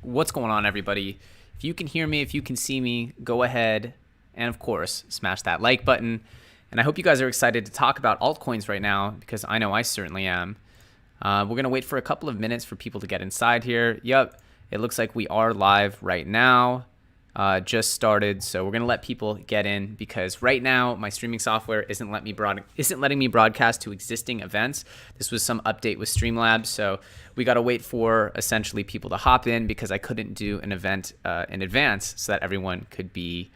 What's going on, everybody? If you can hear me, if you can see me, go ahead and, of course, smash that like button. And I hope you guys are excited to talk about altcoins right now, because I know I certainly am. We're going to wait for a couple of minutes for people to get inside here. Yep, it looks like we are live right now. Just started, so we're going to let people get in, because right now my streaming software isn't letting me broadcast to existing events. This was some update with Streamlabs, so we got to wait for essentially people to hop in, because I couldn't do an event in advance so that everyone could be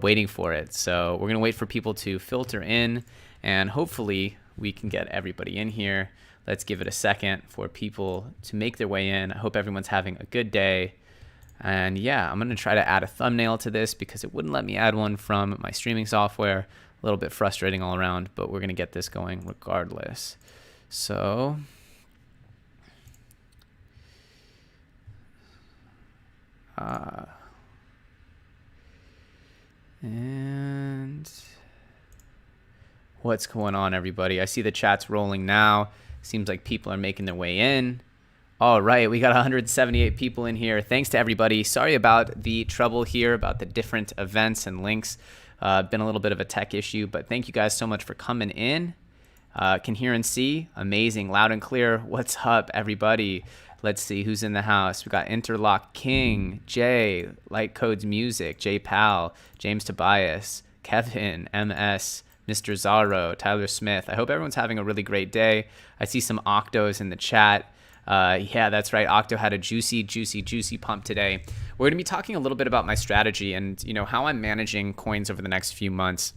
waiting for it. So we're going to wait for people to filter in, and hopefully we can get everybody in here. Let's give it a second for people to make their way in. I hope everyone's having a good day. And yeah, I'm going to try to add a thumbnail to this, because it wouldn't let me add one from my streaming software. A little bit frustrating all around, but we're going to get this going regardless. So and what's going on, everybody? I see the chat's rolling now. Seems like people are making their way in. All right, we got 178 people in here. Thanks to everybody. Sorry about the trouble here, about the different events and links. Been a little bit of a tech issue, but thank you guys so much for coming in. Can hear and see. Amazing, loud and clear. What's up, everybody? Let's see who's in the house. We got Interlock King, Jay, Light Codes Music, Jay Powell, James Tobias, Kevin, MS, Mr. Zaro, Tyler Smith. I hope everyone's having a really great day. I see some Octos in the chat. Yeah, that's right. Octo had a juicy pump today. We're going to be talking a little bit about my strategy and, how I'm managing coins over the next few months,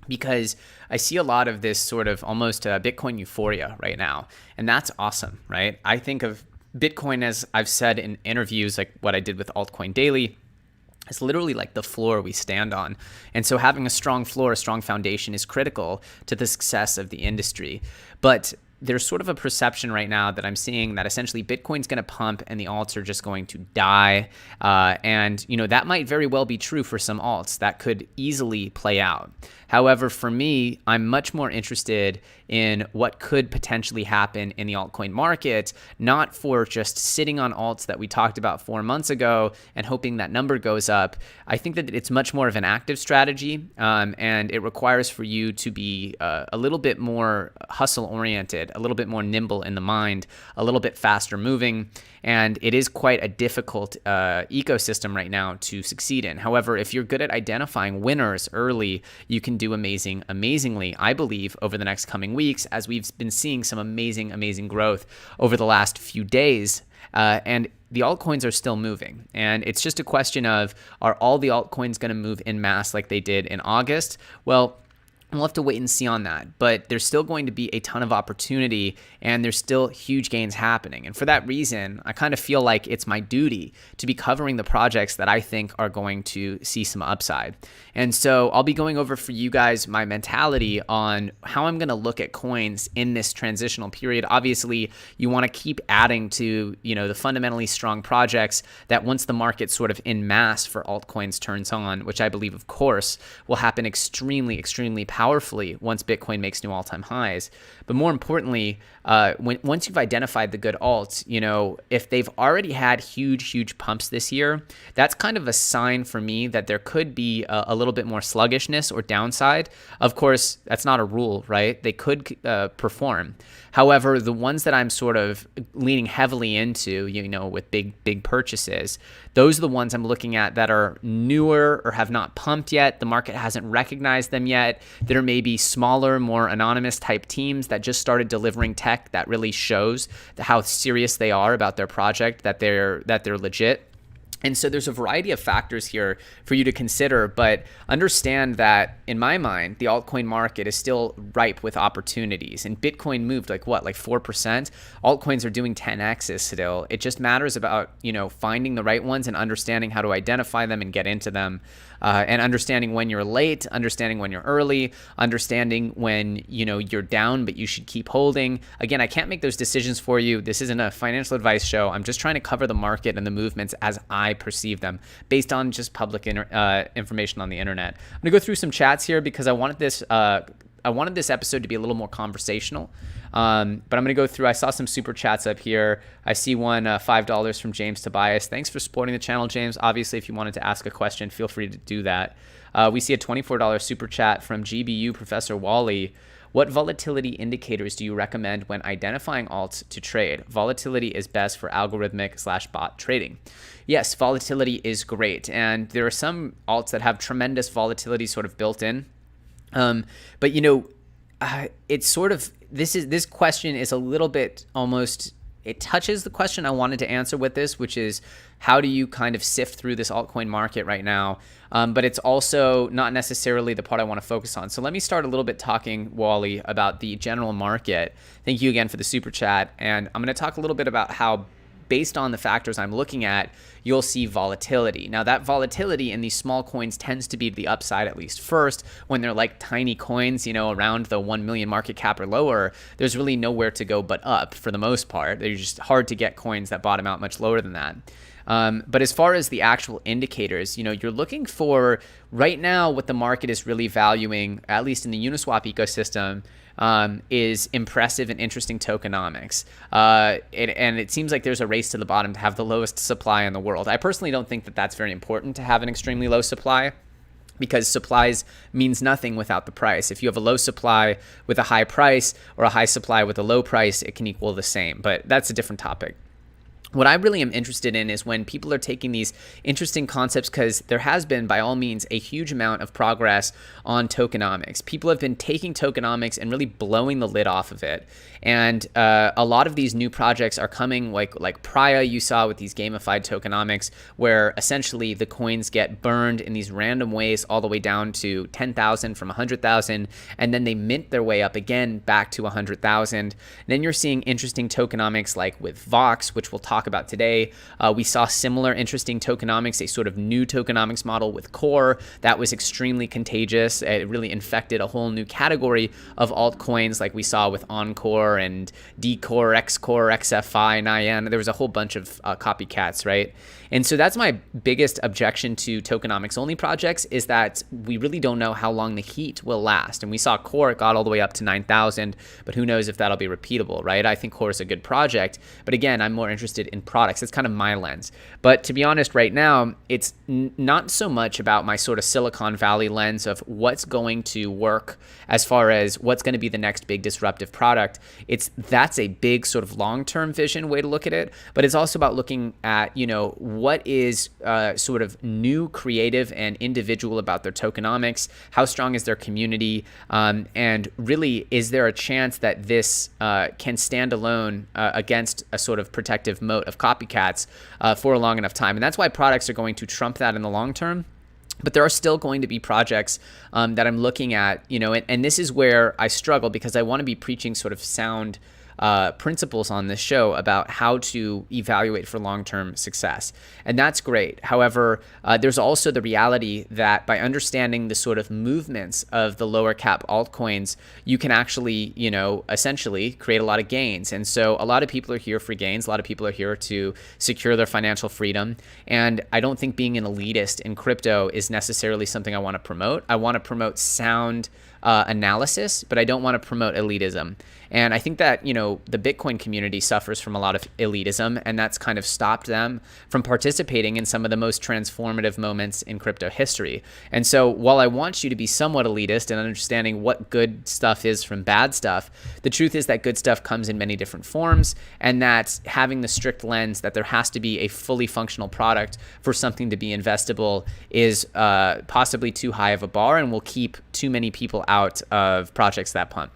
because I see a lot of this sort of almost Bitcoin euphoria right now. And that's awesome, right? I think of Bitcoin, as I've said in interviews, like what I did with Altcoin Daily, it's literally like the floor we stand on. And so having a strong floor, a strong foundation is critical to the success of the industry. But there's sort of a perception right now that I'm seeing that essentially Bitcoin's going to pump and the alts are just going to die. And that might very well be true for some alts. That could easily play out. However, for me, I'm much more interested in what could potentially happen in the altcoin market, not for just sitting on alts that we talked about 4 months ago and hoping that number goes up. I think that it's much more of an active strategy, and it requires for you to be a little bit more hustle-oriented, a little bit more nimble in the mind, a little bit faster moving. And it is quite a difficult ecosystem right now to succeed in. However, if you're good at identifying winners early, you can do amazingly, I believe, over the next coming weeks, as we've been seeing some amazing growth over the last few days. And the altcoins are still moving. And it's just a question of, are all the altcoins going to move en masse like they did in August? Well, we'll have to wait and see on that, but there's still going to be a ton of opportunity, and there's still huge gains happening. And for that reason, I kind of feel like it's my duty to be covering the projects that I think are going to see some upside. And so I'll be going over for you guys my mentality on how I'm going to look at coins in this transitional period. Obviously, you want to keep adding to, the fundamentally strong projects that once the market sort of en masse for altcoins turns on, which I believe, of course, will happen extremely powerfully once Bitcoin makes new all-time highs. But more importantly, once you've identified the good alts, if they've already had huge pumps this year, that's kind of a sign for me that there could be a little bit more sluggishness or downside. Of course, that's not a rule, right? They could perform. However, the ones that I'm sort of leaning heavily into, with big purchases, those are the ones I'm looking at that are newer or have not pumped yet. The market hasn't recognized them yet. There may be smaller, more anonymous type teams that just started delivering tech that really shows how serious they are about their project, that they're legit. And so there's a variety of factors here for you to consider, but understand that in my mind, the altcoin market is still ripe with opportunities. And Bitcoin moved like 4%. Altcoins are doing 10x's still. It just matters about, finding the right ones and understanding how to identify them and get into them. And understanding when you're late, understanding when you're early, understanding when, you're down, but you should keep holding. Again, I can't make those decisions for you. This isn't a financial advice show. I'm just trying to cover the market and the movements as I perceive them based on just public information on the internet. I'm gonna go through some chats here because I wanted this episode to be a little more conversational. But I'm going to go through. I saw some super chats up here. I see one $5 from James Tobias. Thanks for supporting the channel, James. Obviously, if you wanted to ask a question, feel free to do that. We see a $24 super chat from GBU Professor Wally. What volatility indicators do you recommend when identifying alts to trade? Volatility is best for algorithmic/bot trading. Yes, volatility is great. And there are some alts that have tremendous volatility sort of built in. But, it's sort of, this question is a little bit almost, it touches the question I wanted to answer with this, which is how do you kind of sift through this altcoin market right now? But it's also not necessarily the part I want to focus on. So let me start a little bit talking, Wally, about the general market. Thank you again for the super chat. And I'm going to talk a little bit about how, based on the factors I'm looking at, you'll see volatility. Now, that volatility in these small coins tends to be to the upside, at least first. When they're like tiny coins, around the 1 million market cap or lower, there's really nowhere to go but up for the most part. They're just hard to get coins that bottom out much lower than that. But as far as the actual indicators, you're looking for right now what the market is really valuing, at least in the Uniswap ecosystem, is impressive and interesting tokenomics. And it seems like there's a race to the bottom to have the lowest supply in the world. I personally don't think that that's very important to have an extremely low supply, because supplies means nothing without the price. If you have a low supply with a high price or a high supply with a low price, it can equal the same. But that's a different topic. What I really am interested in is when people are taking these interesting concepts, because there has been, by all means, a huge amount of progress on tokenomics. People have been taking tokenomics and really blowing the lid off of it. And a lot of these new projects are coming, like Praya you saw with these gamified tokenomics, where essentially the coins get burned in these random ways all the way down to 10,000 from 100,000, and then they mint their way up again back to 100,000. Then you're seeing interesting tokenomics like with Vox, which we'll talk about today. We saw similar interesting tokenomics, a sort of new tokenomics model with Core that was extremely contagious. It really infected a whole new category of altcoins, like we saw with Encore and Dcore, Xcore, XFI, Nyan. There was a whole bunch of copycats, right? And so that's my biggest objection to tokenomics only projects, is that we really don't know how long the heat will last. And we saw Core got all the way up to 9,000, but who knows if that'll be repeatable, right? I think Core is a good project, but again, I'm more interested in products. It's kind of my lens. But to be honest, right now, it's not so much about my sort of Silicon Valley lens of what's going to work as far as what's going to be the next big disruptive product. That's a big sort of long-term vision way to look at it, but it's also about looking at, what is sort of new, creative, and individual about their tokenomics, how strong is their community, and really, is there a chance that this can stand alone against a sort of protective moat of copycats for a long enough time? And that's why products are going to trump that in the long term. But there are still going to be projects that I'm looking at, and this is where I struggle, because I want to be preaching sort of sound principles on this show about how to evaluate for long-term success. And that's great. However, there's also the reality that by understanding the sort of movements of the lower cap altcoins, you can actually, essentially create a lot of gains. And so a lot of people are here for gains. A lot of people are here to secure their financial freedom. And I don't think being an elitist in crypto is necessarily something I want to promote. I want to promote sound analysis, but I don't want to promote elitism. And I think that, the Bitcoin community suffers from a lot of elitism, and that's kind of stopped them from participating in some of the most transformative moments in crypto history. And so while I want you to be somewhat elitist and understanding what good stuff is from bad stuff, the truth is that good stuff comes in many different forms, and that having the strict lens that there has to be a fully functional product for something to be investable is possibly too high of a bar and will keep too many people out of projects that punt.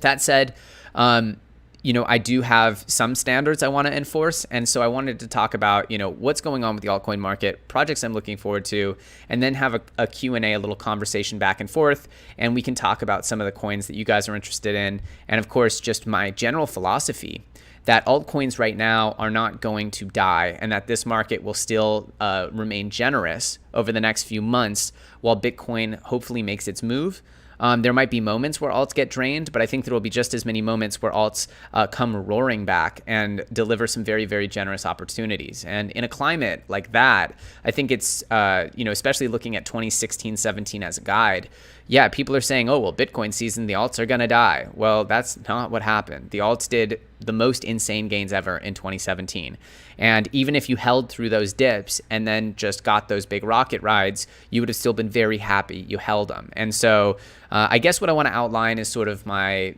That said, I do have some standards I want to enforce. And so I wanted to talk about, what's going on with the altcoin market, projects I'm looking forward to, and then have a Q&A, a little conversation back and forth. And we can talk about some of the coins that you guys are interested in. And of course, just my general philosophy that altcoins right now are not going to die, and that this market will still remain generous over the next few months while Bitcoin hopefully makes its move. There might be moments where alts get drained, but I think there will be just as many moments where alts come roaring back and deliver some very, very generous opportunities. And in a climate like that, I think it's, especially looking at 2016, 17 as a guide, yeah, people are saying, oh, well, Bitcoin season, the alts are going to die. Well, that's not what happened. The alts did the most insane gains ever in 2017. And even if you held through those dips and then just got those big rocket rides, you would have still been very happy you held them. And so I guess what I want to outline is sort of my,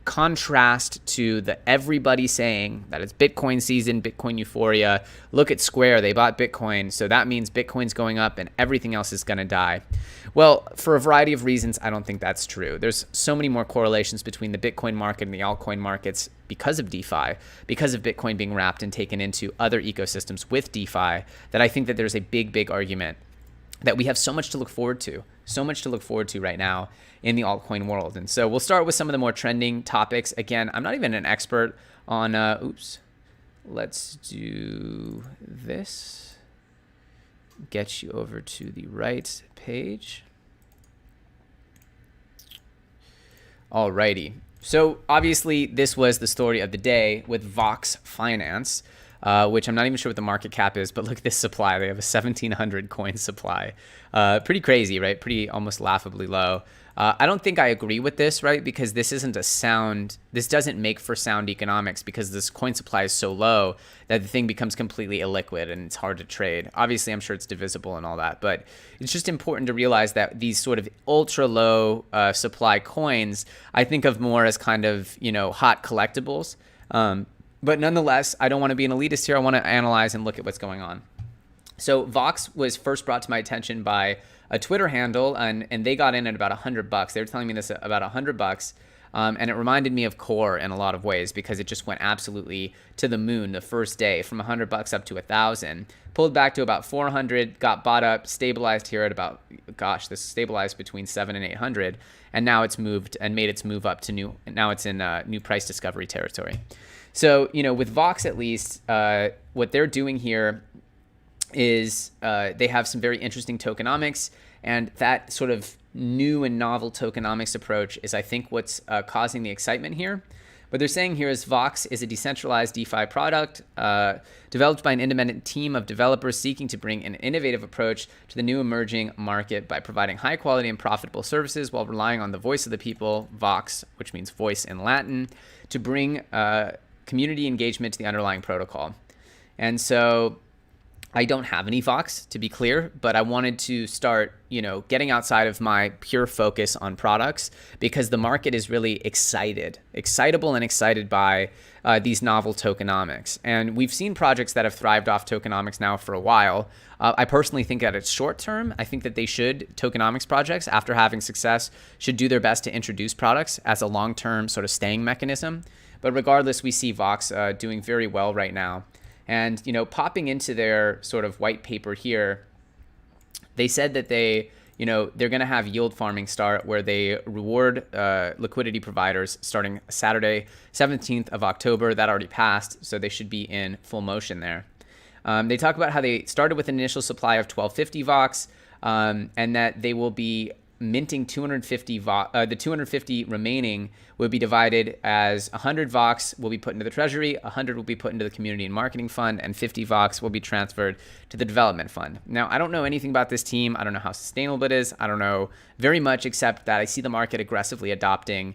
contrast to the everybody saying that it's Bitcoin season, Bitcoin euphoria. Look at Square, they bought Bitcoin, so that means Bitcoin's going up and everything else is going to die. Well, for a variety of reasons, I don't think that's true. There's so many more correlations between the Bitcoin market and the altcoin markets because of DeFi, because of Bitcoin being wrapped and taken into other ecosystems with DeFi, that I think that there's a big, big argument that we have so much to look forward to right now in the altcoin world. And so we'll start with some of the more trending topics. Again, I'm not even an expert on, let's do this. Get you over to the right page. Alrighty. So obviously this was the story of the day with Vox Finance, which I'm not even sure what the market cap is, but look at this supply. They have a 1,700 coin supply. Pretty crazy, right? Pretty almost laughably low. I don't think I agree with this, right? Because this doesn't make for sound economics because this coin supply is so low that the thing becomes completely illiquid and it's hard to trade. Obviously, I'm sure it's divisible and all that, but it's just important to realize that these sort of ultra low supply coins, I think of more as kind of, hot collectibles. But nonetheless, I don't want to be an elitist here. I want to analyze and look at what's going on. So Vox was first brought to my attention by a Twitter handle, and they got in at about $100. They were telling me this about $100, and it reminded me of Core in a lot of ways because it just went absolutely to the moon the first day, from $100 up to 1,000. Pulled back to about 400, got bought up, stabilized here at about, this stabilized between 700 and 800, and now it's moved and made its move up to now it's in new price discovery territory. So, with Vox at least, what they're doing here is they have some very interesting tokenomics, and that sort of new and novel tokenomics approach is, I think, what's causing the excitement here. What they're saying here is Vox is a decentralized DeFi product developed by an independent team of developers seeking to bring an innovative approach to the new emerging market by providing high quality and profitable services while relying on the voice of the people, Vox, which means voice in Latin, to bring community engagement to the underlying protocol. And so I don't have any Vox, to be clear, but I wanted to start, getting outside of my pure focus on products because the market is really excitable and excited by these novel tokenomics. And we've seen projects that have thrived off tokenomics now for a while. I personally think that it's short term. I think that tokenomics projects, after having success, should do their best to introduce products as a long-term sort of staying mechanism. But regardless, we see Vox doing very well right now. And, popping into their sort of white paper here, they said that they're going to have yield farming start where they reward liquidity providers starting Saturday, 17th of October. That already passed, so they should be in full motion there. They talk about how they started with an initial supply of 1,250 Vox, and that they will be minting 250 the 250 remaining will be divided as 100 Vox will be put into the treasury, 100 will be put into the community and marketing fund, and 50 Vox will be transferred to the development fund. Now, I don't know anything about this team. I don't know how sustainable it is. I don't know very much except that I see the market aggressively adopting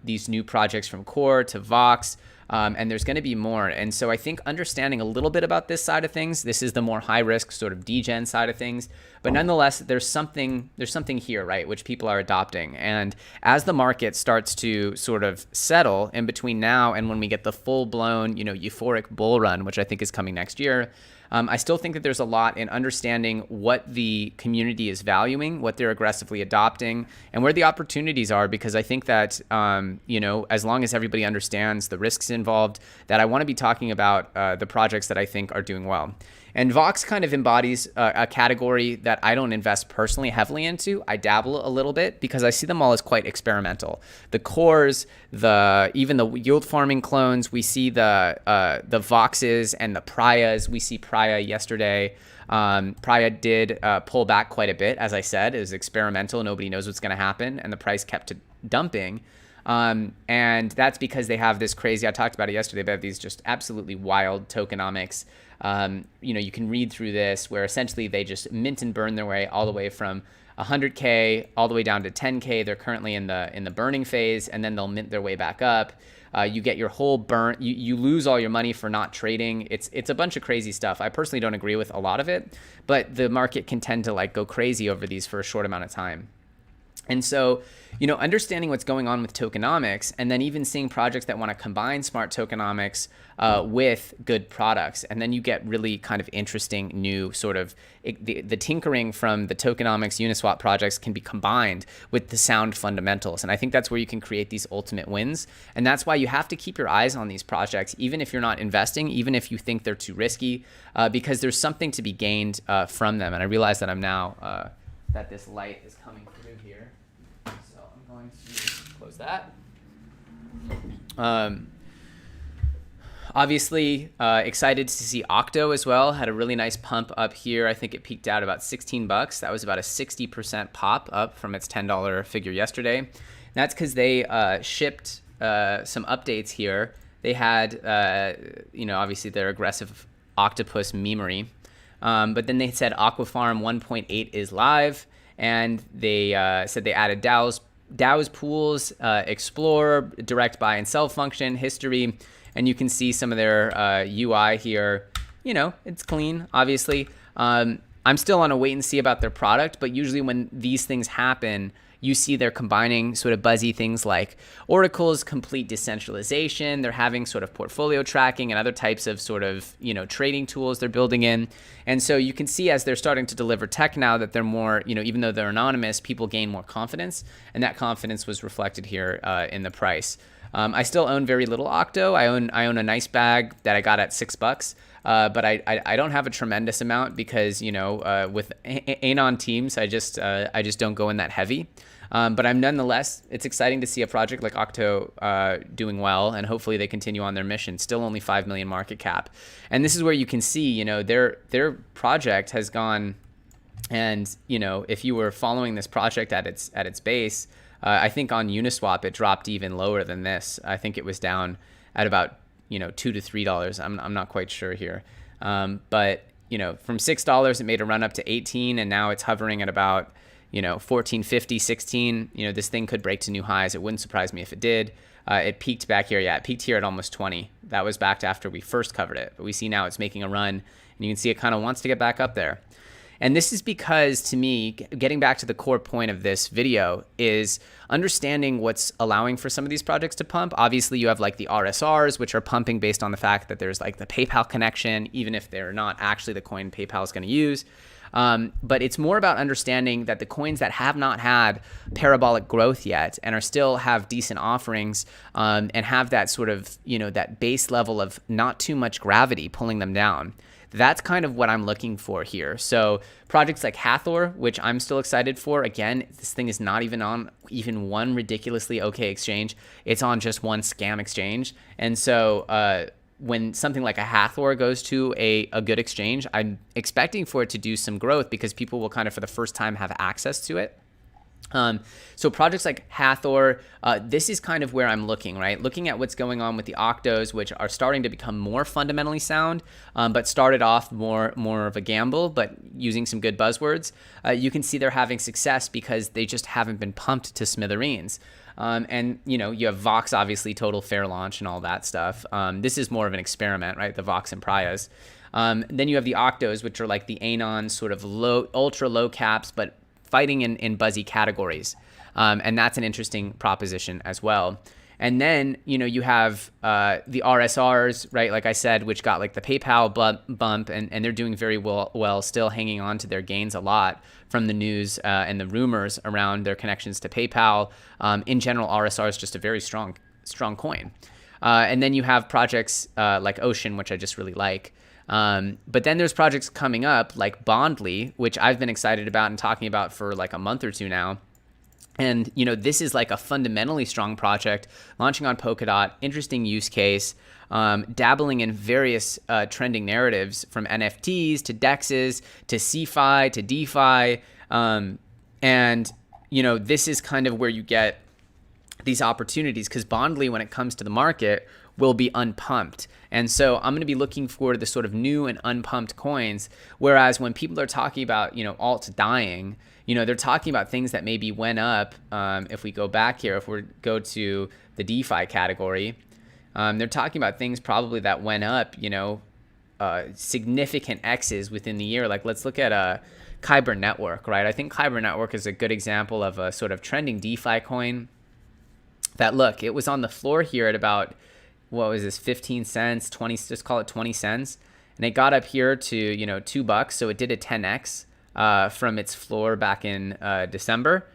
these new projects from Core to Vox. And there's going to be more. And so I think understanding a little bit about this side of things, this is the more high risk sort of degen side of things. But nonetheless, there's something here, right, which people are adopting. And as the market starts to sort of settle in between now and when we get the full blown, euphoric bull run, which I think is coming next year, I still think that there's a lot in understanding what the community is valuing, what they're aggressively adopting, and where the opportunities are, because I think that, as long as everybody understands the risks involved, that I want to be talking about the projects that I think are doing well. And Vox kind of embodies a category that I don't invest personally heavily into. I dabble a little bit because I see them all as quite experimental. The cores, even the yield farming clones, we see the Voxes and the Prias. We see Priya yesterday. Priya did pull back quite a bit. As I said, it was experimental. Nobody knows what's going to happen. And the price kept dumping. And that's because they have this crazy, I talked about it yesterday, they have these just absolutely wild tokenomics. You can read through this where essentially they just mint and burn their way all the way from 100K all the way down to 10K. They're currently in the burning phase, and then they'll mint their way back up. You get your whole burn. You lose all your money for not trading. It's a bunch of crazy stuff. I personally don't agree with a lot of it, but the market can tend to go crazy over these for a short amount of time. And so, understanding what's going on with tokenomics, and then even seeing projects that want to combine smart tokenomics with good products, and then you get really kind of interesting new sort of the tinkering from the tokenomics Uniswap projects can be combined with the sound fundamentals. And I think that's where you can create these ultimate wins. And that's why you have to keep your eyes on these projects, even if you're not investing, even if you think they're too risky, because there's something to be gained from them. And I realize that I'm now that this light is coming through here. So I'm going to close that. Obviously, excited to see Octo as well. Had a really nice pump up here. I think it peaked out about $16. That was about a 60% pop up from its $10 figure yesterday. And that's because they shipped some updates here. They had, obviously their aggressive octopus memery. But then they said Aquafarm 1.8 is live, and they said they added DAOs pools, Explore, direct buy and sell function, history, and you can see some of their UI here. It's clean, obviously. I'm still on a wait and see about their product, but usually when these things happen, you see they're combining sort of buzzy things like Oracle's complete decentralization. They're having sort of portfolio tracking and other types of sort of, trading tools they're building in. And so you can see as they're starting to deliver tech now that they're more, even though they're anonymous, people gain more confidence. And that confidence was reflected here in the price. I still own very little Octo. I own a nice bag that I got at $6. But I don't have a tremendous amount because, with Anon teams, I just don't go in that heavy. But I'm nonetheless, it's exciting to see a project like Octo doing well, and hopefully they continue on their mission. Still only 5 million market cap. And this is where you can see, their project has gone, and, if you were following this project at its base, I think on Uniswap, it dropped even lower than this. I think it was down at about, $2 to $3. I'm not quite sure here. But, from $6, it made a run up to 18, and now it's hovering at about, 14.50, 16. This thing could break to new highs. It wouldn't surprise me if it did. It peaked back here. Yeah, it peaked here at almost 20. That was back to after we first covered it. But we see now it's making a run, and you can see it kind of wants to get back up there. And this is because, to me, getting back to the core point of this video is understanding what's allowing for some of these projects to pump. Obviously, you have the RSRs, which are pumping based on the fact that there's the PayPal connection, even if they're not actually the coin PayPal is going to use. But it's more about understanding that the coins that have not had parabolic growth yet and are still have decent offerings and have that sort of, that base level of not too much gravity pulling them down. That's kind of what I'm looking for here. So projects like Hathor, which I'm still excited for. Again, this thing is not even on even one ridiculously okay exchange. It's on just one scam exchange. And so when something like a Hathor goes to a good exchange, I'm expecting for it to do some growth because people will kind of for the first time have access to it. So projects like Hathor, this is kind of where I'm looking, right? Looking at what's going on with the Octos, which are starting to become more fundamentally sound, but started off more of a gamble, but using some good buzzwords. You can see they're having success because they just haven't been pumped to smithereens. And, you have Vox, obviously, total fair launch and all that stuff. This is more of an experiment, right? The Vox and Prias. Then you have the Octos, which are like the Anon sort of ultra low caps, but fighting in buzzy categories. And that's an interesting proposition as well. And then, you have the RSRs, right? Like I said, which got the PayPal bump, and they're doing very well, still hanging on to their gains a lot from the news and the rumors around their connections to PayPal. In general, RSR is just a very strong coin. And then you have projects like Ocean, which I just really like. But then there's projects coming up like Bondly, which I've been excited about and talking about for like a month or two now. And, this is like a fundamentally strong project launching on Polkadot, interesting use case, dabbling in various trending narratives from NFTs to DEXs to CeFi to DeFi. This is kind of where you get these opportunities because Bondly, when it comes to the market, will be unpumped. And so I'm going to be looking for the sort of new and unpumped coins. Whereas when people are talking about, alts dying, they're talking about things that maybe went up. If we go back here, if we go to the DeFi category, they're talking about things probably that went up, significant X's within the year. Like let's look at Kyber Network, right? I think Kyber Network is a good example of a sort of trending DeFi coin that, look, it was on the floor here at about, what was this, 15 cents, 20, just call it 20 cents. And it got up here to, $2. So it did a 10X from its floor back in December.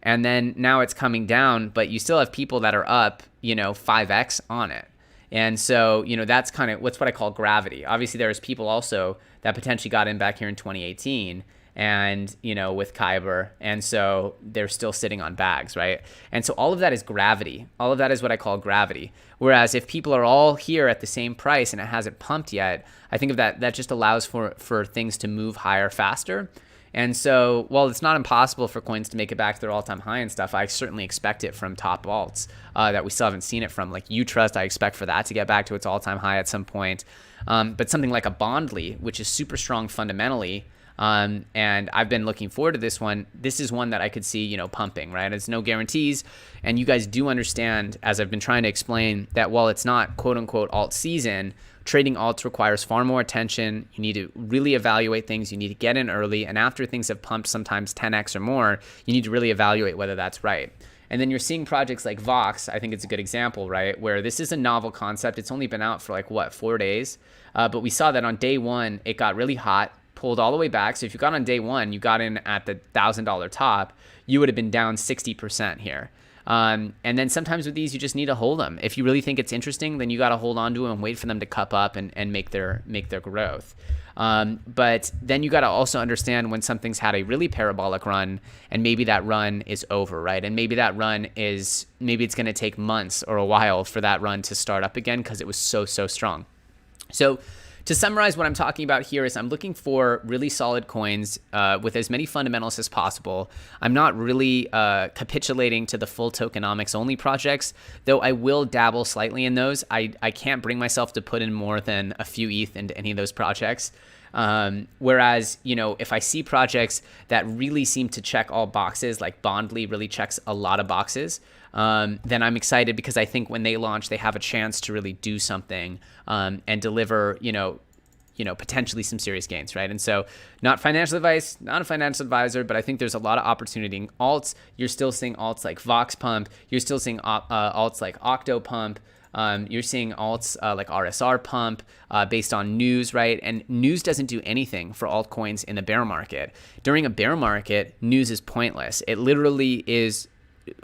And then now it's coming down, but you still have people that are up, 5X on it. And so, that's kind of what's what I call gravity. Obviously, there's people also that potentially got in back here in 2018 and, with Kyber. And so they're still sitting on bags, right? And so all of that is gravity. All of that is what I call gravity. Whereas if people are all here at the same price and it hasn't pumped yet, I think of that just allows for things to move higher faster. And so while it's not impossible for coins to make it back to their all-time high and stuff, I certainly expect it from top alts that we still haven't seen it from. Like Utrust, I expect for that to get back to its all-time high at some point. But something like a Bondly, which is super strong fundamentally, and I've been looking forward to this one. This is one that I could see, pumping, right? It's no guarantees. And you guys do understand, as I've been trying to explain, that while it's not quote unquote alt season, trading alts requires far more attention. You need to really evaluate things. You need to get in early. And after things have pumped sometimes 10X or more, you need to really evaluate whether that's right. And then you're seeing projects like Vox. I think it's a good example, right? Where this is a novel concept. It's only been out for 4 days. But we saw that on day one, it got really hot, pulled all the way back. So if you got on day one, you got in at the $1,000 top, you would have been down 60% here. And then sometimes with these, you just need to hold them. If you really think it's interesting, then you got to hold on to them and wait for them to cup up and make their growth. But then you got to also understand when something's had a really parabolic run and maybe that run is over, right? And maybe that run maybe it's going to take months or a while for that run to start up again because it was so strong. So to summarize what I'm talking about here is I'm looking for really solid coins with as many fundamentals as possible. I'm not really capitulating to the full tokenomics only projects, though I will dabble slightly in those. I can't bring myself to put in more than a few ETH into any of those projects. Whereas, if I see projects that really seem to check all boxes, like Bondly really checks a lot of boxes, then I'm excited because I think when they launch, they have a chance to really do something and deliver, potentially some serious gains, right? And so not financial advice, not a financial advisor, but I think there's a lot of opportunity in alts. You're still seeing alts like Vox Pump. You're still seeing alts like Octo Pump. You're seeing alts like RSR Pump based on news, right? And news doesn't do anything for altcoins in the bear market. During a bear market, news is pointless. It literally is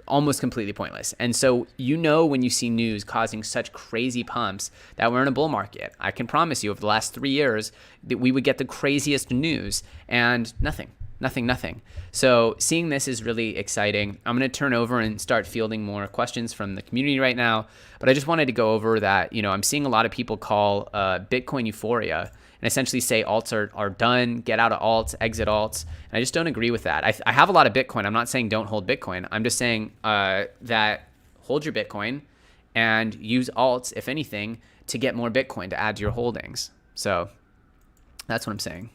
almost completely pointless. And so when you see news causing such crazy pumps that we're in a bull market, I can promise you over the last 3 years that we would get the craziest news and nothing. So seeing this is really exciting. I'm going to turn over and start fielding more questions from the community right now. But I just wanted to go over that, I'm seeing a lot of people call Bitcoin Euphoria and essentially say alts are done, get out of alts, exit alts. And I just don't agree with that. I have a lot of Bitcoin. I'm not saying don't hold Bitcoin. I'm just saying that hold your Bitcoin and use alts, if anything, to get more Bitcoin to add to your holdings. So that's what I'm saying.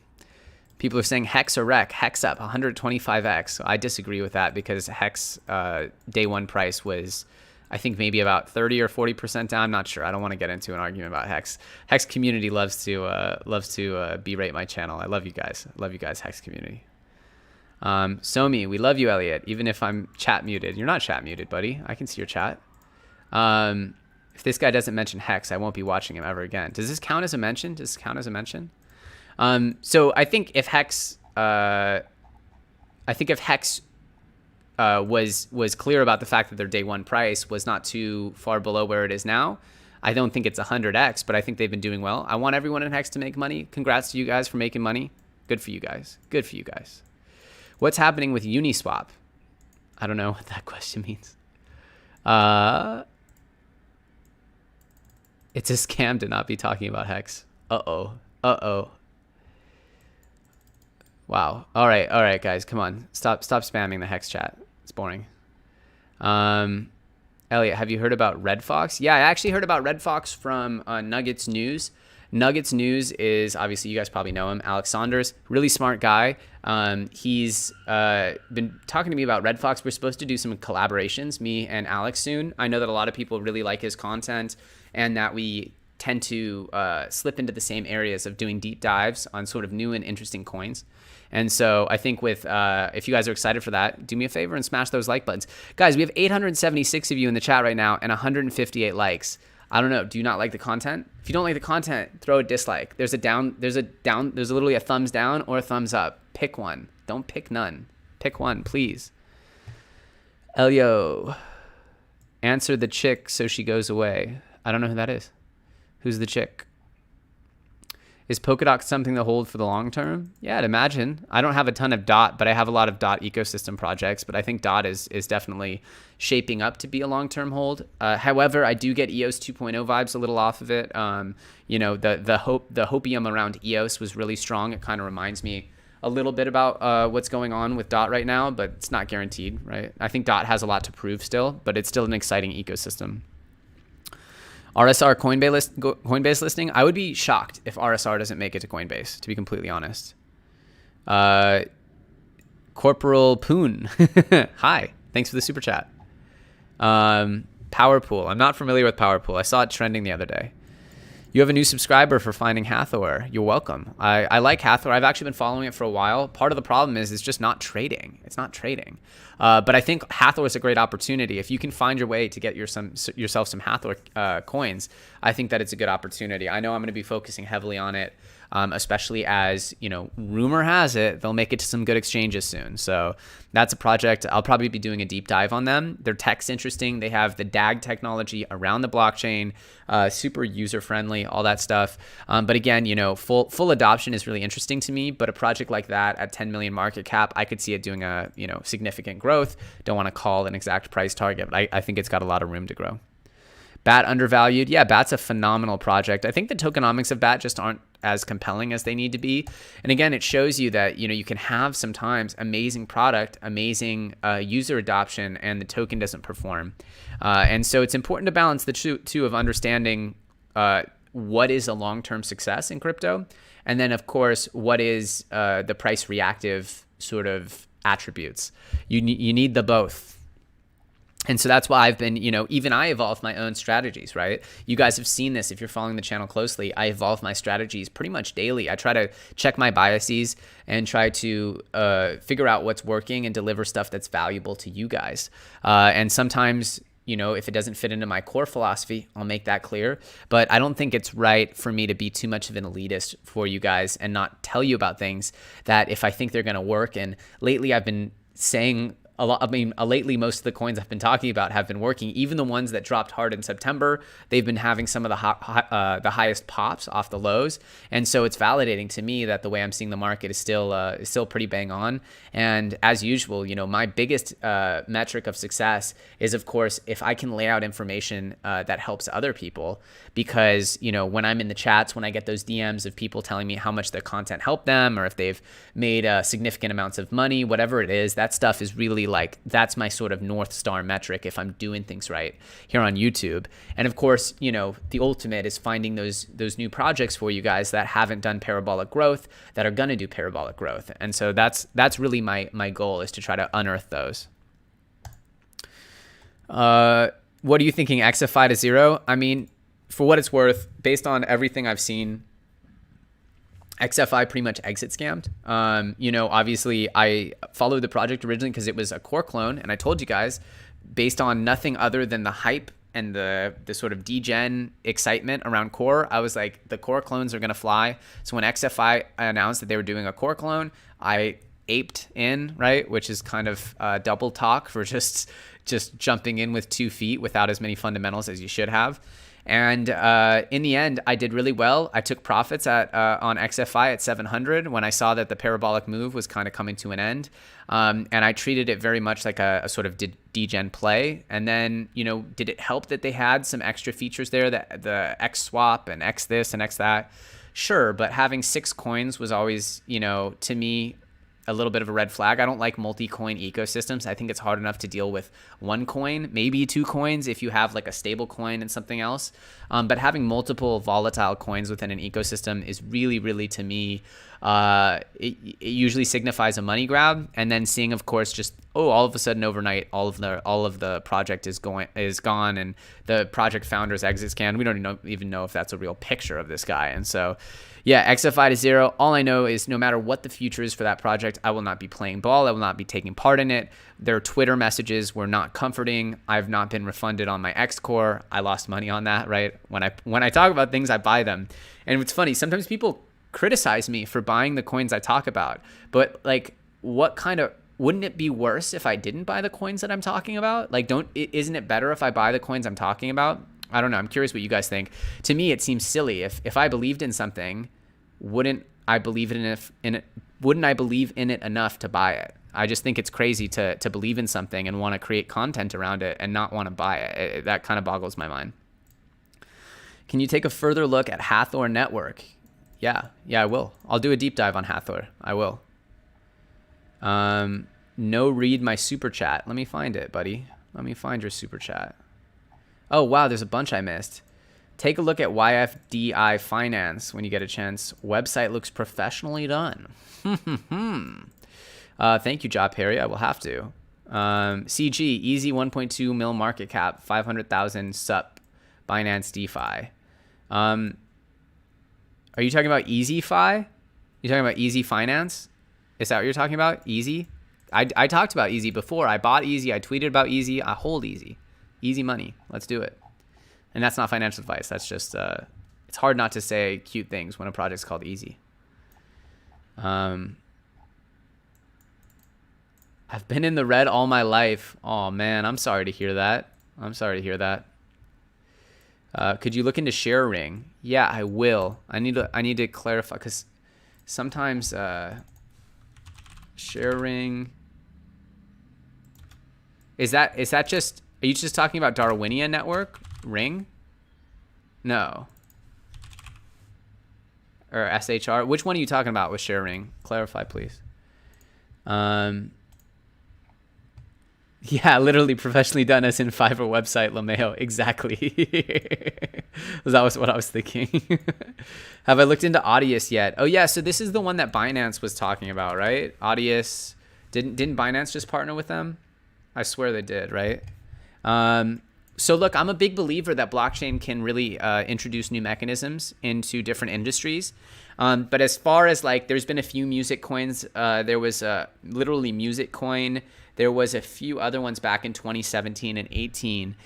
People are saying Hex or Rec. Hex up 125x. I disagree with that because Hex day one price was, I think, maybe about 30 or 40% down. I'm not sure. I don't want to get into an argument about Hex. Hex community loves to berate my channel. I love you guys. Hex community. Somi, we love you, Elliot. Even if I'm chat muted, you're not chat muted, buddy. I can see your chat. If this guy doesn't mention Hex, I won't be watching him ever again. Does this count as a mention? So I think if Hex, was clear about the fact that their day one price was not too far below where it is now, I don't think it's 100x, but I think they've been doing well. I want everyone in Hex to make money. Congrats to you guys for making money. Good for you guys. Good for you guys. What's happening with Uniswap? I don't know what that question means. It's a scam to not be talking about Hex. Uh-oh. Uh-oh. Wow. All right, guys. Come on. Stop spamming the Hex chat. It's boring. Elliot, have you heard about Red Fox? Yeah, I actually heard about Red Fox from Nuggets News. Nuggets News is, obviously, you guys probably know him, Alex Saunders, really smart guy. He's been talking to me about Red Fox. We're supposed to do some collaborations, me and Alex, soon. I know that a lot of people really like his content and that we tend to slip into the same areas of doing deep dives on sort of new and interesting coins. And so I think with if you guys are excited for that, do me a favor and smash those like buttons. Guys, we have 876 of you in the chat right now and 158 likes. I don't know. Do you not like the content? If you don't like the content, throw a dislike. There's literally a thumbs down or a thumbs up. Pick one. Don't pick none. Pick one, please. Elio, answer the chick so she goes away. I don't know who that is. Who's the chick? Is Polkadot something to hold for the long term? Yeah, I'd imagine. I don't have a ton of DOT, but I have a lot of DOT ecosystem projects. But I think DOT is definitely shaping up to be a long-term hold. However, I do get EOS 2.0 vibes a little off of it. You know, the hopium around EOS was really strong. It kind of reminds me a little bit about what's going on with DOT right now, but it's not guaranteed, right? I think DOT has a lot to prove still, but it's still an exciting ecosystem. RSR Coinbase listing. I would be shocked if RSR doesn't make it to Coinbase, to be completely honest. Corporal Poon. Hi. Thanks for the super chat. Powerpool. I'm not familiar with Powerpool. I saw it trending the other day. You have a new subscriber for finding Hathor. You're welcome. I like Hathor. I've actually been following it for a while. Part of the problem is it's just not trading. It's not trading. But I think Hathor is a great opportunity. If you can find your way to get yourself some Hathor coins, I think that it's a good opportunity. I know I'm going to be focusing heavily on it, especially as, you know, rumor has it they'll make it to some good exchanges soon. So that's a project. I'll probably be doing a deep dive on them. Their tech's interesting. They have the DAG technology around the blockchain, super user friendly, all that stuff. But again, you know, full adoption is really interesting to me. But a project like that at 10 million market cap, I could see it doing a, you know, significant growth. Don't want to call an exact price target, but I think it's got a lot of room to grow. BAT undervalued. Yeah, BAT's a phenomenal project. I think the tokenomics of BAT just aren't as compelling as they need to be. And again, it shows you that, you know, you can have sometimes amazing product, amazing user adoption, and the token doesn't perform. And so it's important to balance the two of understanding what is a long-term success in crypto. And then, of course, what is the price reactive sort of attributes. You need the both. And so that's why I've been, you know, even I evolved my own strategies, right? You guys have seen this if you're following the channel closely. I evolve my strategies pretty much daily. I try to check my biases and try to figure out what's working and deliver stuff that's valuable to you guys. And sometimes, you know, if it doesn't fit into my core philosophy, I'll make that clear. But I don't think it's right for me to be too much of an elitist for you guys and not tell you about things that if I think they're going to work. And lately I've been saying a lot. I mean, lately, most of the coins I've been talking about have been working. Even the ones that dropped hard in September, they've been having some of the highest pops off the lows. And so it's validating to me that the way I'm seeing the market is still pretty bang on. And as usual, you know, my biggest metric of success is, of course, if I can lay out information that helps other people. Because, you know, when I'm in the chats, when I get those DMs of people telling me how much their content helped them, or if they've made significant amounts of money, whatever it is, that stuff is really like, that's my sort of North Star metric if I'm doing things right here on YouTube. And of course, you know, the ultimate is finding those new projects for you guys that haven't done parabolic growth, that are going to do parabolic growth. And so that's really my goal, is to try to unearth those. What are you thinking, XFI to zero? I mean, for what it's worth, based on everything I've seen, XFI pretty much exit scammed. You know, obviously I followed the project originally because it was a core clone, and I told you guys, based on nothing other than the hype and the sort of degen excitement around core, I was like, the core clones are gonna fly. So when XFI announced that they were doing a core clone, I aped in, right? Which is kind of double talk for just jumping in with 2 feet without as many fundamentals as you should have. And in the end, I did really well. I took profits at on XFI at 700 when I saw that the parabolic move was kind of coming to an end. And I treated it very much like a sort of degen play. And then, you know, did it help that they had some extra features there, that the X swap and X this and X that? Sure, but having 6 coins was always, you know, to me, a little bit of a red flag. I don't like multi-coin ecosystems. I think it's hard enough to deal with 1 coin, maybe 2 coins if you have like a stable coin and something else. But having multiple volatile coins within an ecosystem is really, really, to me, it usually signifies a money grab. And then seeing, of course, just all of a sudden overnight, all of the project is gone, and the project founder's exit scan. We don't even know if that's a real picture of this guy. And so, yeah, XFI to 0. All I know is no matter what the future is for that project, I will not be playing ball. I will not be taking part in it. Their Twitter messages were not comforting. I've not been refunded on my X core. I lost money on that, right? When I talk about things, I buy them. And it's funny, sometimes people criticize me for buying the coins I talk about. But like, wouldn't it be worse if I didn't buy the coins that I'm talking about? Like, isn't it better if I buy the coins I'm talking about? I don't know. I'm curious what you guys think. To me, it seems silly. If I believed in something, wouldn't I believe in it enough to buy it? I just think it's crazy to believe in something and want to create content around it and not want to buy it. That kind of boggles my mind. Can you take a further look at Hathor Network? Yeah, I will. I'll do a deep dive on Hathor. I will. No, read my super chat. Let me find it, buddy. Let me find your super chat. Oh, wow, there's a bunch I missed. Take a look at YFDI Finance when you get a chance. Website looks professionally done. Thank you, Job Harry. I will have to. CG, easy 1.2 mil market cap, 500,000 sup, Binance DeFi. Are you talking about EasyFi? You talking about Easy Finance? Is that what you're talking about? Easy? I talked about Easy before. I bought Easy. I tweeted about Easy. I hold Easy. Easy money. Let's do it. And that's not financial advice. That's just, it's hard not to say cute things when a project's called Easy. I've been in the red all my life. Oh man, I'm sorry to hear that. Could you look into sharing? Yeah, I will. I need to clarify, because sometimes sharing, is that just, are you just talking about Darwinian network? Ring? No. Or SHR? Which one are you talking about with sharing? Clarify, please. Yeah, literally professionally done as in Fiverr website, LeMayo. Exactly. That was what I was thinking. Have I looked into Audius yet? Oh yeah, so this is the one that Binance was talking about, right? Audius, didn't Binance just partner with them? I swear they did, right? So look, I'm a big believer that blockchain can really introduce new mechanisms into different industries. But as far as like, there's been a few music coins. There was literally Music Coin. There was a few other ones back in 2017 and 18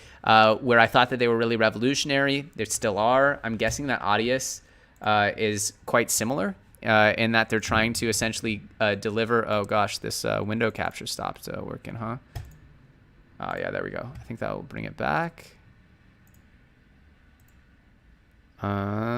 where I thought that they were really revolutionary. They still are. I'm guessing that Audius is quite similar in that they're trying to essentially deliver. Oh gosh, this window capture stopped working, huh? Oh yeah, there we go. I think that will bring it back. Okay.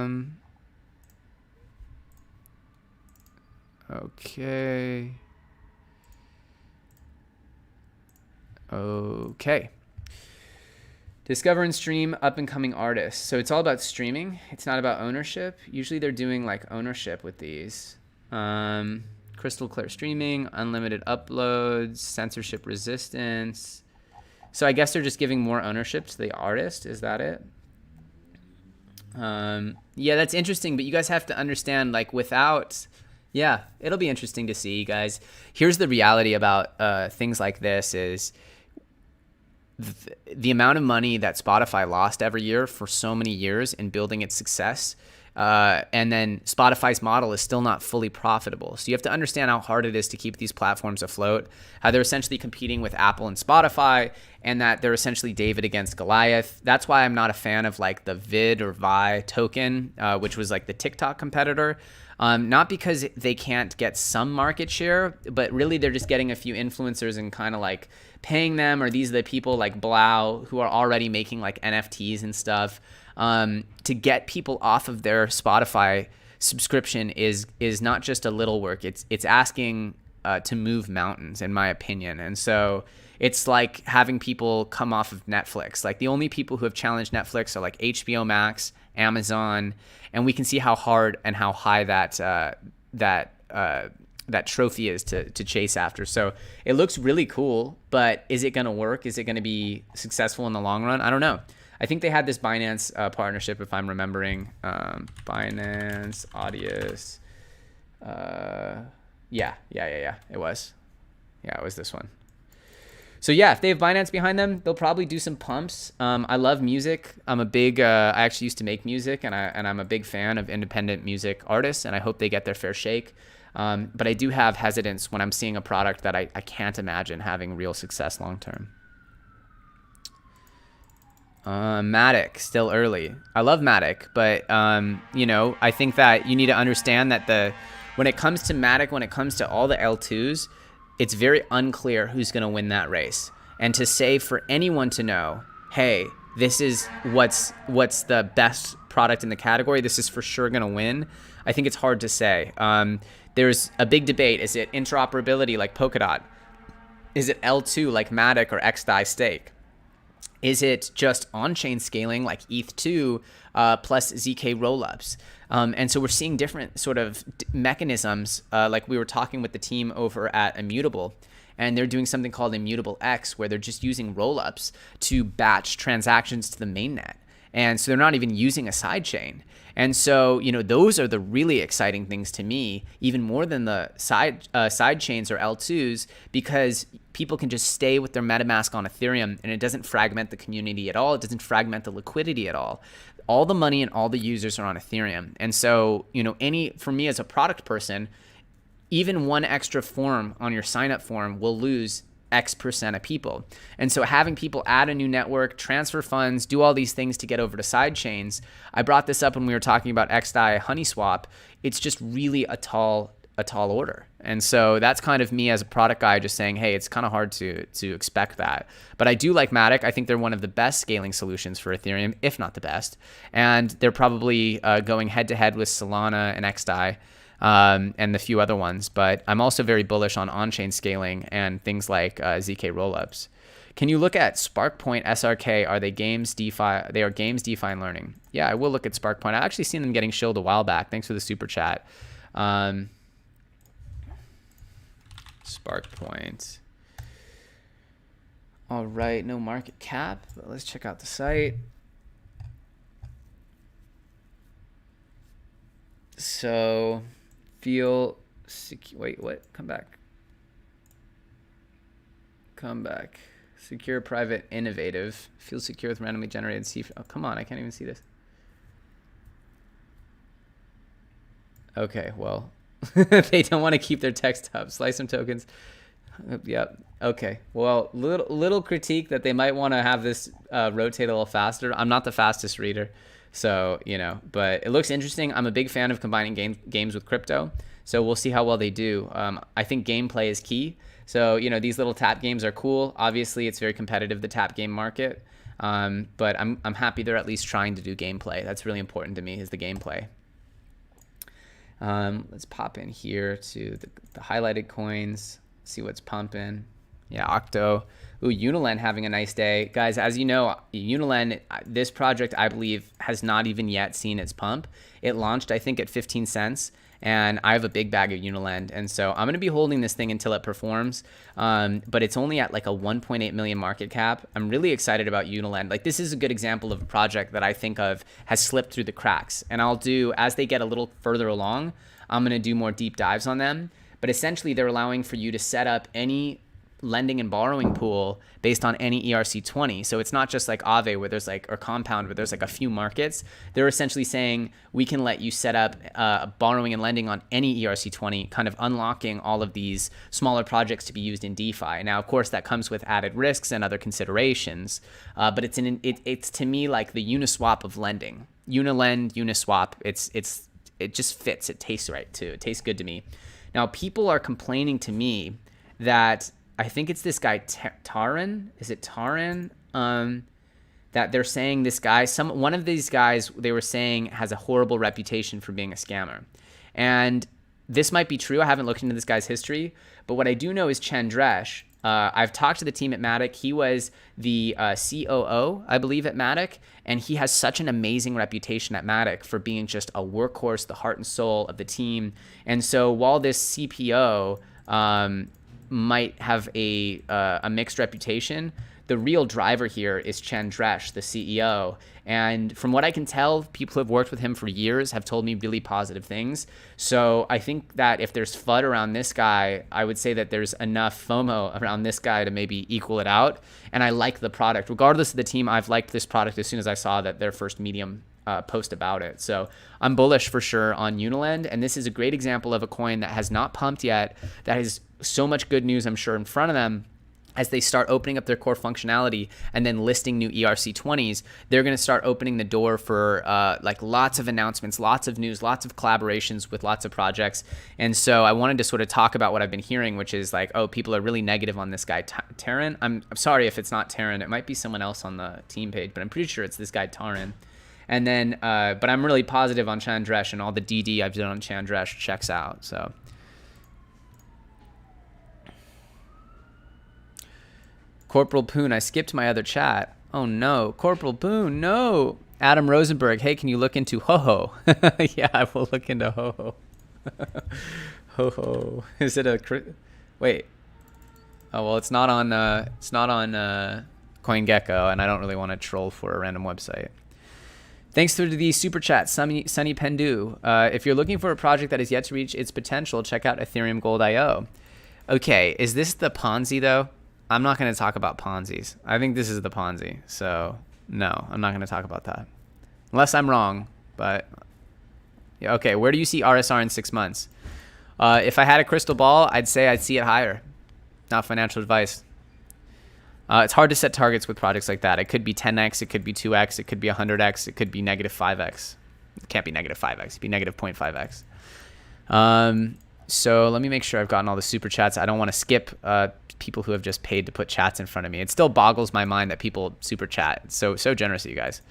Discover and stream up and coming artists. So it's all about streaming. It's not about ownership. Usually they're doing like ownership with these. Crystal clear streaming, unlimited uploads, censorship resistance. So I guess they're just giving more ownership to the artist. Is that it? Yeah, that's interesting. But you guys have to understand, like, without, yeah, it'll be interesting to see, you guys. Here's the reality about things like this is the amount of money that Spotify lost every year for so many years in building its success. And then Spotify's model is still not fully profitable. So you have to understand how hard it is to keep these platforms afloat, how they're essentially competing with Apple and Spotify, and that they're essentially David against Goliath. That's why I'm not a fan of like the Vid or Vi token, which was like the TikTok competitor. Not because they can't get some market share, but really they're just getting a few influencers and kind of like paying them, or these are the people like Blau who are already making like NFTs and stuff. to get people off of their Spotify subscription is not just a little work. It's asking to move mountains, in my opinion. And so it's like having people come off of Netflix. Like the only people who have challenged Netflix are like HBO Max, Amazon, and we can see how hard and how high that trophy is to chase after. So it looks really cool, but is it going to work? Is it going to be successful in the long run? I don't know. I think they had this Binance partnership, if I'm remembering. Binance, Audius. Yeah. It was. Yeah, it was this one. So yeah, if they have Binance behind them, they'll probably do some pumps. I love music. I'm a big, I actually used to make music, and I'm a big fan of independent music artists, and I hope they get their fair shake. But I do have hesitance when I'm seeing a product that I can't imagine having real success long term. Matic, still early. I love Matic, but I think that you need to understand that when it comes to Matic, when it comes to all the L2s, it's very unclear who's going to win that race. And to say for anyone to know, hey, this is what's the best product in the category, this is for sure going to win, I think it's hard to say. There's a big debate. Is it interoperability like Polkadot? Is it L2 like Matic or XDAI Stake? Is it just on-chain scaling like ETH2 plus ZK rollups? And so we're seeing different sort of mechanisms, like we were talking with the team over at Immutable, and they're doing something called Immutable X, where they're just using rollups to batch transactions to the mainnet. And so they're not even using a sidechain. And so, those are the really exciting things to me, even more than the side chains or L2s, because people can just stay with their MetaMask on Ethereum, and it doesn't fragment the community at all. It doesn't fragment the liquidity at all. All the money and all the users are on Ethereum. And so, for me as a product person, even one extra form on your sign-up form will lose X% of people. And so having people add a new network, transfer funds, do all these things to get over to side chains. I brought this up when we were talking about XDAI Uniswap. It's just really a tall order. And so that's kind of me as a product guy just saying, hey, it's kind of hard to expect that. But I do like Matic. I think they're one of the best scaling solutions for Ethereum, if not the best. And they're probably going head to head with Solana and XDAI. And the few other ones, but I'm also very bullish on on-chain scaling and things like ZK rollups. Can you look at SparkPoint SRK? Are they games DeFi? They are games DeFi and learning. Yeah, I will look at SparkPoint. I actually seen them getting shilled a while back. Thanks for the super chat. SparkPoint. All right, no market cap, but let's check out the site. So feel secure. Wait, what? Come back. Secure, private, innovative. Feel secure with randomly generated C. Oh, come on. I can't even see this. Okay, well, they don't want to keep their text up. Slice some tokens. Yep. Okay. Well, little critique that they might want to have this rotate a little faster. I'm not the fastest reader. So, but it looks interesting. I'm a big fan of combining games with crypto. So we'll see how well they do. I think gameplay is key. So, these little tap games are cool. Obviously, it's very competitive, the tap game market. But I'm happy they're at least trying to do gameplay. That's really important to me, is the gameplay. Let's pop in here to the highlighted coins, see what's pumping. Yeah, Octo. Ooh, Unilend having a nice day. Guys, as you know, Unilend, this project, I believe, has not even yet seen its pump. It launched, I think, at 15 cents, and I have a big bag of Unilend. And so I'm going to be holding this thing until it performs, but it's only at like a 1.8 million market cap. I'm really excited about Unilend. Like, this is a good example of a project that I think of has slipped through the cracks. And I'll do, as they get a little further along, I'm going to do more deep dives on them. But essentially, they're allowing for you to set up any lending and borrowing pool based on any ERC20. So it's not just like Aave where there's like, or Compound where there's like a few markets. They're essentially saying we can let you set up borrowing and lending on any ERC20, kind of unlocking all of these smaller projects to be used in DeFi. Now, of course, that comes with added risks and other considerations, but it's to me like the Uniswap of lending. Unilend, Uniswap, it just fits. It tastes right too. It tastes good to me. Now, people are complaining to me that I think it's this guy, Taran. Is it Taran? that they're saying this guy, one of these guys, they were saying has a horrible reputation for being a scammer. And this might be true. I haven't looked into this guy's history, but what I do know is Chandresh. I've talked to the team at Matic. He was the COO, I believe, at Matic, and he has such an amazing reputation at Matic for being just a workhorse, the heart and soul of the team. And so while this CPO might have a mixed reputation, the real driver here is Chandresh, the CEO. And from what I can tell, people who have worked with him for years have told me really positive things. So I think that if there's FUD around this guy, I would say that there's enough FOMO around this guy to maybe equal it out. And I like the product. Regardless of the team, I've liked this product as soon as I saw that their first Medium post about it. So I'm bullish for sure on Uniland. And this is a great example of a coin that has not pumped yet, that has so much good news, I'm sure, in front of them. As they start opening up their core functionality and then listing new ERC20s, they're going to start opening the door for like lots of announcements, lots of news, lots of collaborations with lots of projects. And so I wanted to sort of talk about what I've been hearing, which is like, oh, people are really negative on this guy, Taran. I'm sorry if it's not Taran. It might be someone else on the team page, but I'm pretty sure it's this guy, Taran. And then, but I'm really positive on Chandresh, and all the DD I've done on Chandresh checks out. So. Corporal Poon, I skipped my other chat. Oh no, Corporal Poon, no. Adam Rosenberg, hey, can you look into Ho-Ho? Yeah, I will look into Ho-Ho. Ho-Ho. Is it a, wait. Oh, well, it's not on CoinGecko, and I don't really want to troll for a random website. Thanks to the super chat, Sunny Pendu. If you're looking for a project that is yet to reach its potential, check out Ethereum Goldio. Okay, is this the Ponzi though? I'm not going to talk about Ponzi's. I think this is the Ponzi. So no, I'm not going to talk about that. Unless I'm wrong, but yeah, okay. Where do you see RSR in 6 months? If I had a crystal ball, I'd say I'd see it higher. Not financial advice. It's hard to set targets with projects like that. It could be 10x, it could be 2x, it could be 100x, it could be negative 5x. It can't be negative 5x, it'd be negative 0.5x. So let me make sure I've gotten all the super chats. I don't want to skip people who have just paid to put chats in front of me. It still boggles my mind that people super chat. It's so generous of you guys.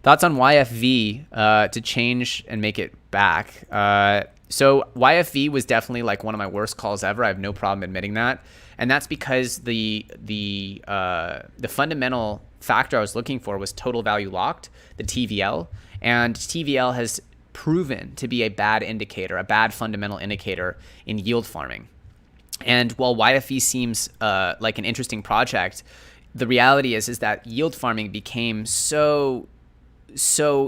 Thoughts on YFV to change and make it back? So YFV was definitely like one of my worst calls ever. I have no problem admitting that. And that's because the fundamental factor I was looking for was total value locked, the TVL. And TVL has proven to be a bad indicator, a bad fundamental indicator in yield farming. And while YFE seems like an interesting project, the reality is that yield farming became so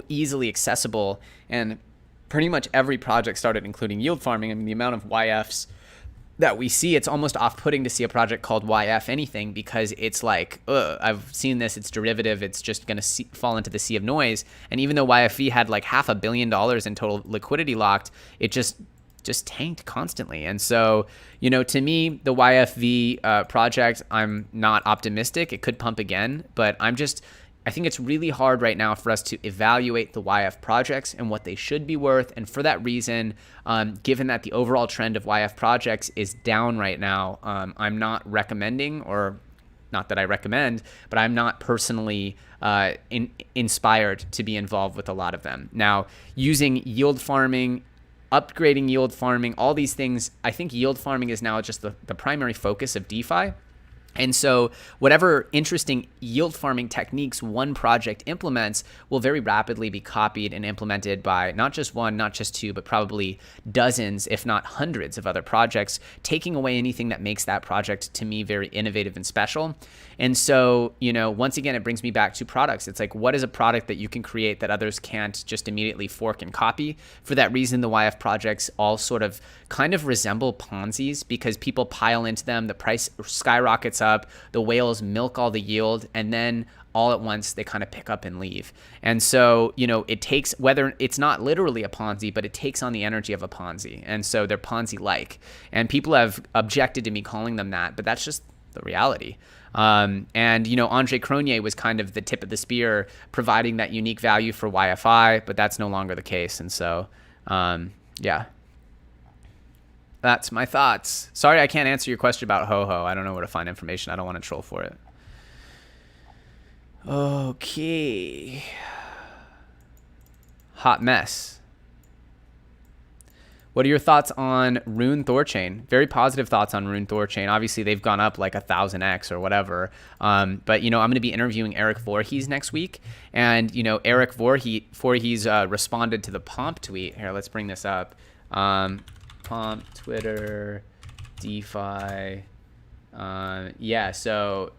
easily accessible, and pretty much every project started including yield farming. I mean, the amount of YFs that we see, it's almost off-putting to see a project called YF anything, because it's like, I've seen this, it's derivative, it's just going to fall into the sea of noise. And even though YFE had like $500 million in total liquidity locked, it just tanked constantly. And so, you know, to me, the YFV project, I'm not optimistic. It could pump again, but I think it's really hard right now for us to evaluate the YF projects and what they should be worth. And for that reason, given that the overall trend of YF projects is down right now, I'm not recommending, or not that I recommend, but I'm not personally inspired to be involved with a lot of them. Now, using yield farming, upgrading yield farming, all these things, I think yield farming is now just the primary focus of DeFi. And so whatever interesting yield farming techniques one project implements will very rapidly be copied and implemented by not just one, not just two, but probably dozens, if not hundreds of other projects, taking away anything that makes that project, to me, very innovative and special. And so, you know, once again, it brings me back to products. It's like, what is a product that you can create that others can't just immediately fork and copy? For that reason, the YF projects all sort of kind of resemble Ponzi's, because people pile into them, the price skyrockets up, the whales milk all the yield, and then all at once they kind of pick up and leave. And so, you know, it takes, whether it's not literally a Ponzi, but it takes on the energy of a Ponzi. And so they're Ponzi-like. And people have objected to me calling them that, but that's just the reality. And, you know, Andre Cronje was kind of the tip of the spear, providing that unique value for YFI, but that's no longer the case. And so, yeah. That's my thoughts. Sorry I can't answer your question about Ho-Ho. I don't know where to find information. I don't want to troll for it. Okay. Hot mess. What are your thoughts on Rune Thor Chain? Very positive thoughts on Rune Thor Chain. Obviously, they've gone up like 1,000x or whatever. But, you know, I'm going to be interviewing Eric Voorhees next week. And, you know, Eric Voorhees responded to the Pomp tweet. Here, let's bring this up. Pomp, Twitter, DeFi. Yeah, so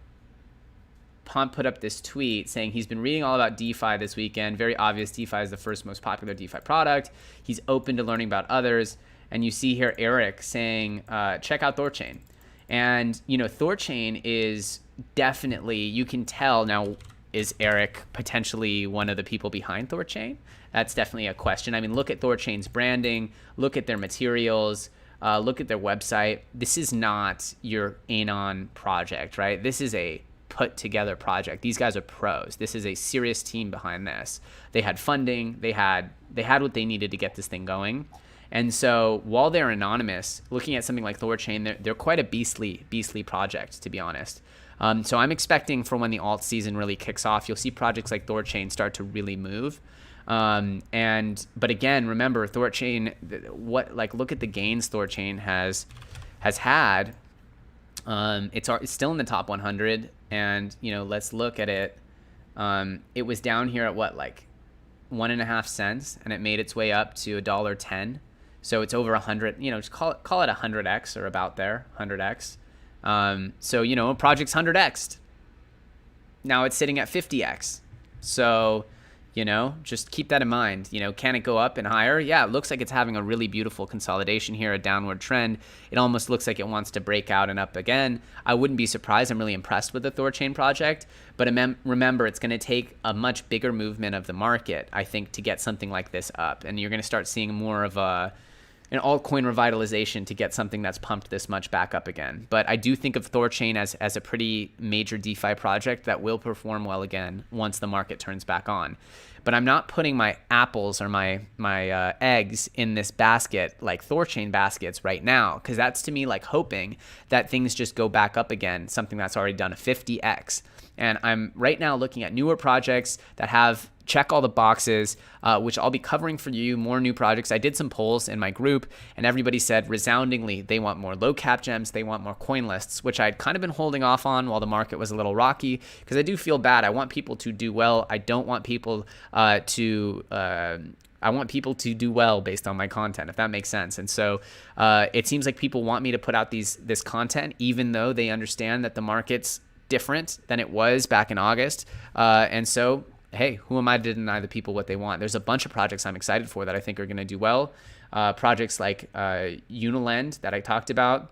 Pomp put up this tweet saying he's been reading all about DeFi this weekend. Very obvious, DeFi is the first most popular DeFi product. He's open to learning about others. And you see here Eric saying, check out Thor Chain. And, you know, Thor Chain is definitely, you can tell now, is Eric potentially one of the people behind Thor Chain? That's definitely a question. I mean, look at Thor Chain's branding, look at their materials, look at their website. This is not your Anon project, right? This is a put together project. These guys are pros. This is a serious team behind this. They had funding. They had what they needed to get this thing going. And so while they're anonymous, looking at something like Thor Chain, they're quite a beastly project, to be honest. So I'm expecting for when the alt season really kicks off, you'll see projects like Thor Chain start to really move. But again, remember Thor Chain, look at the gains Thor Chain has had. It's still in the top 100, and you know, let's look at it. It was down here at what, like 1.5 cents, and it made its way up to $1.10. So it's over 100. You know, just call it 100x or about there, 100x. So you know, project's 100x'd. Now it's sitting at 50x. So, you know, just keep that in mind. You know, can it go up and higher? Yeah, it looks like it's having a really beautiful consolidation here, a downward trend. It almost looks like it wants to break out and up again. I wouldn't be surprised. I'm really impressed with the Thor Chain project. But remember, it's going to take a much bigger movement of the market, I think, to get something like this up. And you're going to start seeing more of an altcoin revitalization to get something that's pumped this much back up again. But I do think of Thor Chain as a pretty major DeFi project that will perform well again once the market turns back on. But I'm not putting my apples or my eggs in this basket like Thor Chain baskets right now, because that's to me like hoping that things just go back up again, something that's already done a 50x. And I'm right now looking at newer projects that check all the boxes, which I'll be covering for you, more new projects. I did some polls in my group, and everybody said resoundingly they want more low cap gems, they want more coin lists, which I'd kind of been holding off on while the market was a little rocky, because I do feel bad. I want people to do well. I don't want people I want people to do well based on my content, if that makes sense. And so it seems like people want me to put out this content, even though they understand that the market's different than it was back in August. And so, hey, who am I to deny the people what they want? There's a bunch of projects I'm excited for that I think are going to do well. Projects like Unilend that I talked about,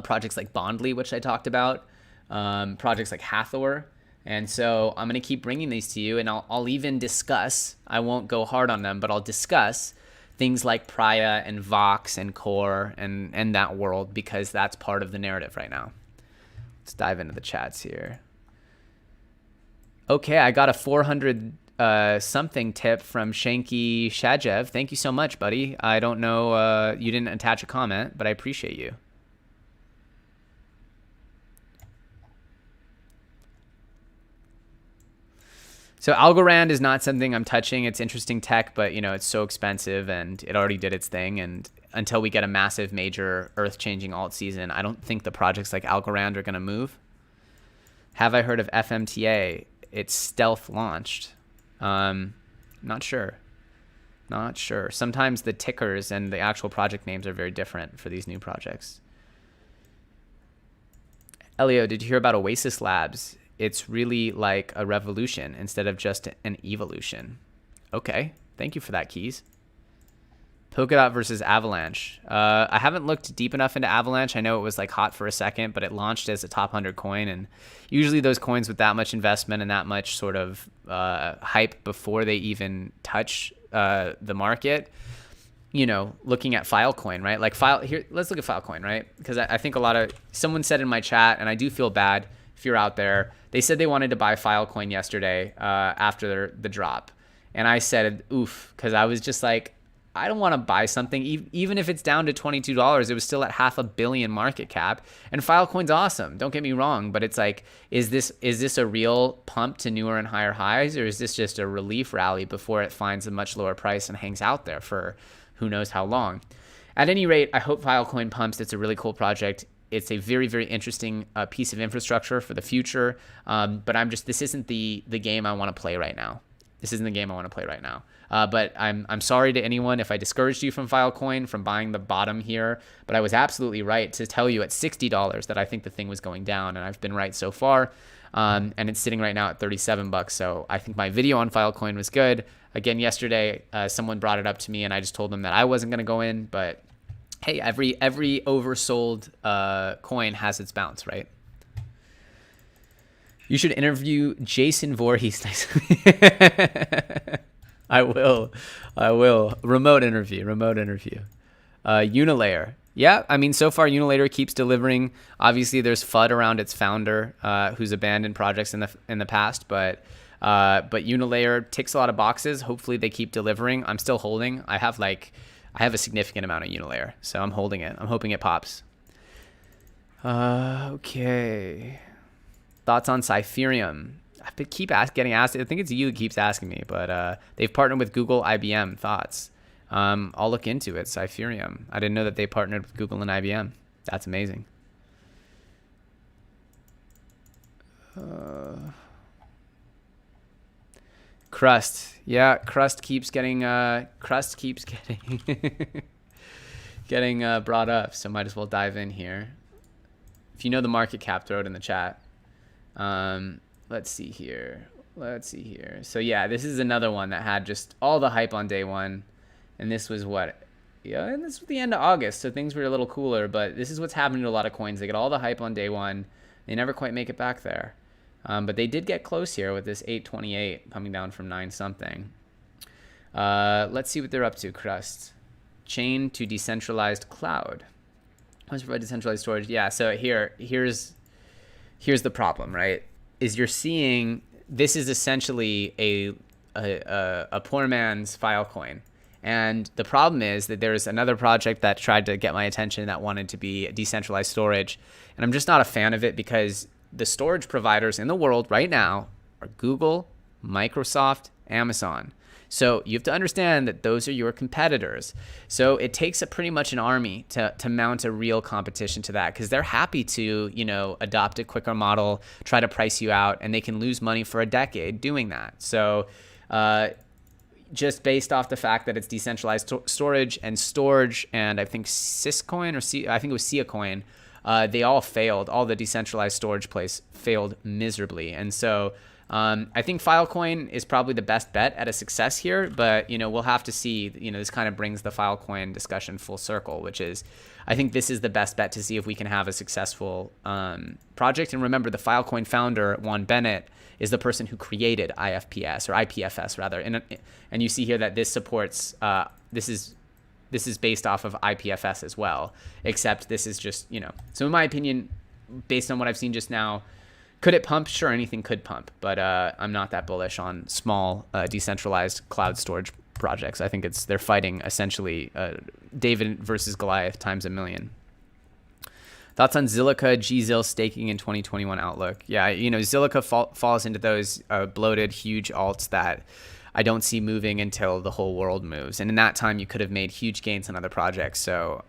projects like Bondly, which I talked about, projects like Hathor. And so I'm going to keep bringing these to you, and I'll even discuss, I won't go hard on them, but I'll discuss things like Praya and Vox and Core and that world, because that's part of the narrative right now. Let's dive into the chats here. Okay, I got a 400 something tip from Shanky Shajev. Thank you so much, buddy. I don't know, you didn't attach a comment, but I appreciate you. So Algorand is not something I'm touching. It's interesting tech, but you know, it's so expensive and it already did its thing. And until we get a massive, major, earth-changing alt season, I don't think the projects like Algorand are going to move. Have I heard of FMTA? It's stealth launched. Not sure. Not sure. Sometimes the tickers and the actual project names are very different for these new projects. Elio, did you hear about Oasis Labs? It's really like a revolution instead of just an evolution. Okay, thank you for that, Keys. Polkadot versus Avalanche. I haven't looked deep enough into Avalanche. I know it was like hot for a second, but it launched as a top 100 coin. And usually those coins with that much investment and that much sort of hype before they even touch the market, you know, looking at Filecoin, right? Like here, let's look at Filecoin, right? Because I think someone said in my chat, and I do feel bad if you're out there, they said they wanted to buy Filecoin yesterday after the drop. And I said, oof, because I was just like, I don't want to buy something even if it's down to $22. It was still at $500 million market cap, and Filecoin's awesome. Don't get me wrong, but it's like, is this a real pump to newer and higher highs, or is this just a relief rally before it finds a much lower price and hangs out there for who knows how long? At any rate, I hope Filecoin pumps. It's a really cool project. It's a very, very interesting piece of infrastructure for the future. But this isn't the game I want to play right now. This isn't the game I want to play right now. But I'm sorry to anyone if I discouraged you from Filecoin, from buying the bottom here. But I was absolutely right to tell you at $60 that I think the thing was going down, and I've been right so far. And it's sitting right now at $37. So I think my video on Filecoin was good. Again, yesterday, someone brought it up to me, and I just told them that I wasn't going to go in. But hey, every oversold coin has its bounce, right? You should interview Jason Voorhees. I will. Remote interview. Unilayer. Yeah, I mean, so far Unilayer keeps delivering. Obviously, there's FUD around its founder, who's abandoned projects in the past, but Unilayer ticks a lot of boxes. Hopefully, they keep delivering. I'm still holding. I have a significant amount of Unilayer, so I'm holding it. I'm hoping it pops. Okay. Thoughts on Ethereum? I getting asked. I think it's you that keeps asking me, but they've partnered with Google, IBM. Thoughts? I'll look into it. Ethereum. I didn't know that they partnered with Google and IBM. That's amazing. Crust. Yeah, Crust keeps getting getting brought up, so might as well dive in here. If you know the market cap, throw it in the chat. Let's see here. So yeah, this is another one that had just all the hype on day one, and this was what? Yeah, and this was the end of August, so things were a little cooler, but this is what's happening to a lot of coins. They get all the hype on day one. They never quite make it back there. But they did get close here with this 828 coming down from 9 something. Let's see what they're up to. Crust. Chain to decentralized cloud. Let's provide decentralized storage. Yeah, so here's the problem, right? Is you're seeing this is essentially a poor man's Filecoin. And the problem is that there's another project that tried to get my attention that wanted to be decentralized storage. And I'm just not a fan of it because the storage providers in the world right now are Google, Microsoft, Amazon. So you have to understand that those are your competitors. So it takes pretty much an army to mount a real competition to that, because they're happy to, adopt a quicker model, try to price you out, and they can lose money for a decade doing that. So just based off the fact that it's decentralized storage, and I think Syscoin I think it was Siacoin, they all failed. All the decentralized storage plays failed miserably. And so I think Filecoin is probably the best bet at a success here, but we'll have to see. This kind of brings the Filecoin discussion full circle, which is I think this is the best bet to see if we can have a successful project. And remember, the Filecoin founder, Juan Bennett, is the person who created IFPS, or IPFS rather. And you see here that this supports this is based off of IPFS as well, except this is just, so in my opinion, based on what I've seen just now, could it pump? Sure, anything could pump, but I'm not that bullish on small decentralized cloud storage projects. I think they're fighting essentially David versus Goliath times a million. Thoughts on Zilliqa, GZIL staking in 2021 outlook? Yeah, Zilliqa falls into those bloated, huge alts that I don't see moving until the whole world moves. And in that time, you could have made huge gains on other projects. So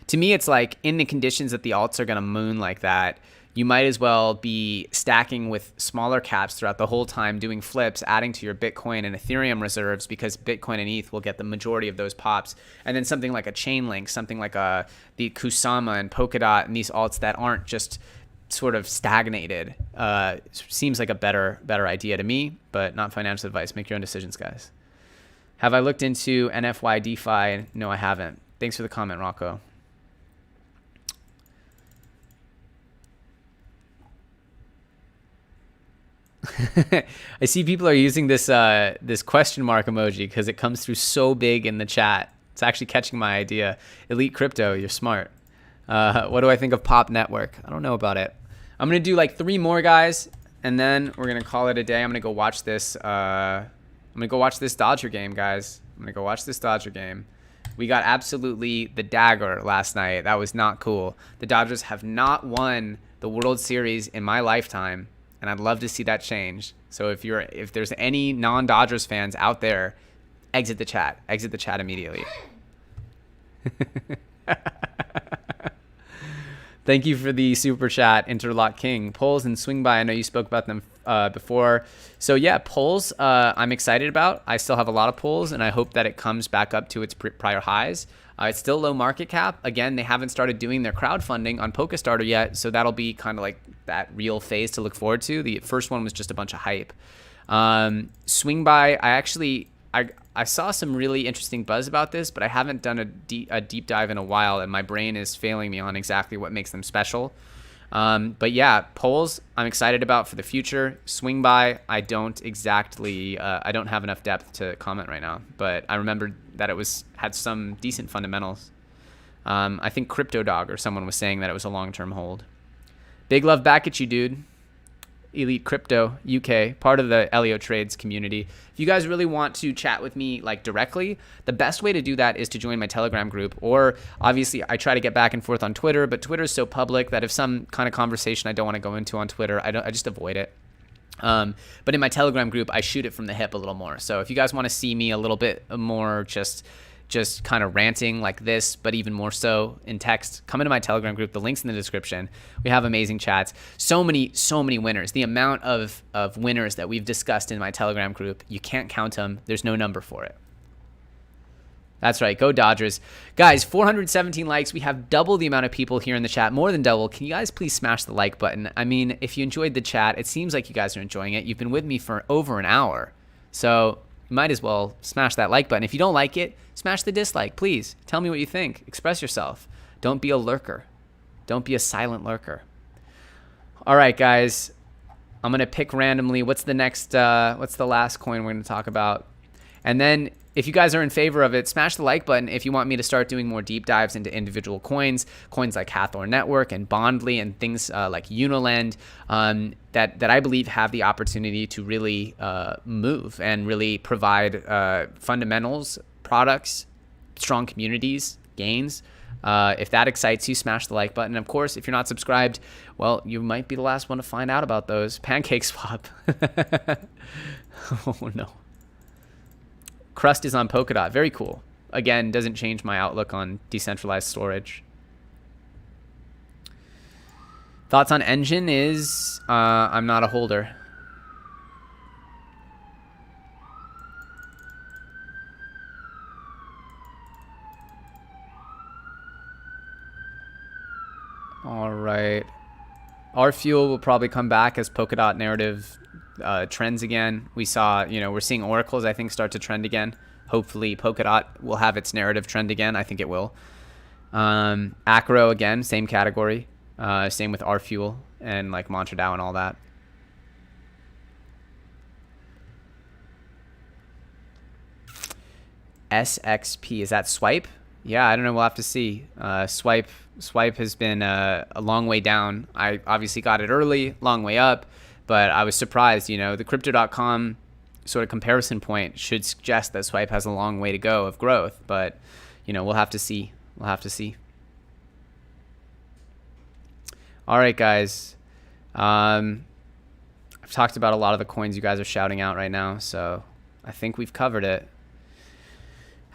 to me, it's like in the conditions that the alts are going to moon like that, you might as well be stacking with smaller caps throughout the whole time, doing flips, adding to your Bitcoin and Ethereum reserves, because Bitcoin and ETH will get the majority of those pops. And then something like a Chainlink, something like the Kusama and Polkadot, and these alts that aren't just sort of stagnated, seems like a better idea to me, but not financial advice. Make your own decisions, guys. Have I looked into NFY DeFi? No, I haven't. Thanks for the comment, Rocco. I see people are using this question mark emoji because it comes through so big in the chat. It's actually catching my idea. Elite Crypto, you're smart. What do I think of Pop Network? I don't know about it. I'm gonna do like 3 more, guys, and then we're gonna call it a day. I'm gonna go watch this. Dodger game, guys. I'm going to go watch this Dodger game. We got absolutely the dagger last night. That was not cool. The Dodgers have not won the World Series in my lifetime, and I'd love to see that change. So if there's any non-Dodgers fans out there, exit the chat. Exit the chat immediately. Thank you for the super chat, Interlock King. Polls and swing by. I know you spoke about them before. So yeah, polls I'm excited about. I still have a lot of polls, and I hope that it comes back up to its prior highs. It's still low market cap. Again, they haven't started doing their crowdfunding on PokeStarter yet, so that'll be kind of like that real phase to look forward to. The first one was just a bunch of hype. Swing by, I saw some really interesting buzz about this, but I haven't done a deep dive in a while, and my brain is failing me on exactly what makes them special. But yeah, polls I'm excited about for the future. Swing by, I don't have enough depth to comment right now, but I remembered that it had some decent fundamentals. I think Crypto Dog or someone was saying that it was a long-term hold. Big love back at you, dude. Elite Crypto UK, part of the Elio Trades community. If you guys really want to chat with me like directly, the best way to do that is to join my Telegram group, or obviously I try to get back and forth on Twitter, but Twitter is so public that if some kind of conversation I don't want to go into on Twitter, I just avoid it. But in my Telegram group, I shoot it from the hip a little more. So if you guys want to see me a little bit more just kind of ranting like this, but even more so in text, come into my Telegram group. The link's in the description. We have amazing chats. So many winners. The amount of winners that we've discussed in my Telegram group, you can't count them. There's no number for it. That's right. Go Dodgers. Guys, 417 likes. We have double the amount of people here in the chat, more than double. Can you guys please smash the like button? I mean, if you enjoyed the chat, it seems like you guys are enjoying it. You've been with me for over an hour. So you might as well smash that like button. If you don't like it, smash the dislike, please. Tell me what you think. Express yourself. Don't be a lurker. Don't be a silent lurker. All right, guys. I'm going to pick randomly. What's the last coin we're going to talk about? And then if you guys are in favor of it, smash the like button if you want me to start doing more deep dives into individual coins like Hathor Network and Bondly and things like Unilend that I believe have the opportunity to really move and really provide fundamentals, products, strong communities, gains. If that excites you, smash the like button. Of course, if you're not subscribed, well, you might be the last one to find out about those. Pancake swap. Oh, no. Crust is on Polkadot. Very cool. Again, doesn't change my outlook on decentralized storage. Thoughts on Engine is I'm not a holder. All right. Our fuel will probably come back as Polkadot narrative trends again. We saw, we're seeing oracles, I think, start to trend again. Hopefully Polkadot will have its narrative trend again. I think it will. Acro again, same category. Same with our fuel and like MantraDAO and all that. SXP, is that Swipe? Yeah, I don't know. We'll have to see. Swipe has been a long way down. I obviously got it early, long way up, but I was surprised. The Crypto.com sort of comparison point should suggest that Swipe has a long way to go of growth, but we'll have to see. We'll have to see. All right, guys. I've talked about a lot of the coins you guys are shouting out right now, so I think we've covered it.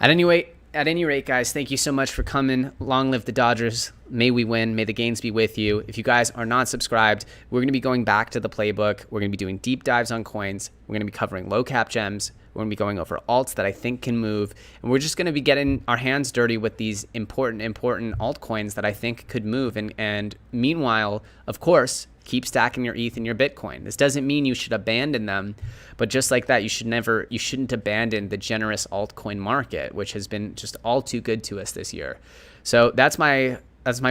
At any rate, guys, thank you so much for coming. Long live the Dodgers. May we win. May the gains be with you. If you guys are not subscribed, we're going to be going back to the playbook. We're going to be doing deep dives on coins. We're going to be covering low cap gems. We're going to be going over alts that I think can move. And we're just going to be getting our hands dirty with these important altcoins that I think could move. And meanwhile, of course, keep stacking your ETH and your Bitcoin. This doesn't mean you should abandon them, but just like that, you shouldn't abandon the generous altcoin market, which has been just all too good to us this year. So that's my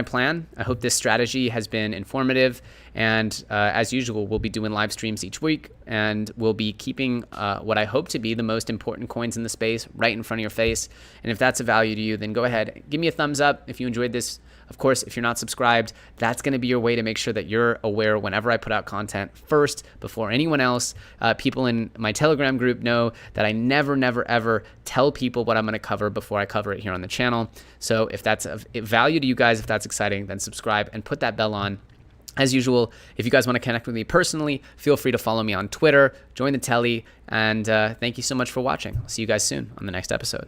plan. I hope this strategy has been informative And as usual, we'll be doing live streams each week, and we'll be keeping what I hope to be the most important coins in the space right in front of your face. And if that's a value to you, then go ahead, give me a thumbs up if you enjoyed this. Of course, if you're not subscribed, that's going to be your way to make sure that you're aware whenever I put out content first, before anyone else. People in my Telegram group know that I never, ever tell people what I'm going to cover before I cover it here on the channel. So if that's of value to you guys, if that's exciting, then subscribe and put that bell on. As usual, if you guys want to connect with me personally, feel free to follow me on Twitter, join the telly, and thank you so much for watching. I'll see you guys soon on the next episode.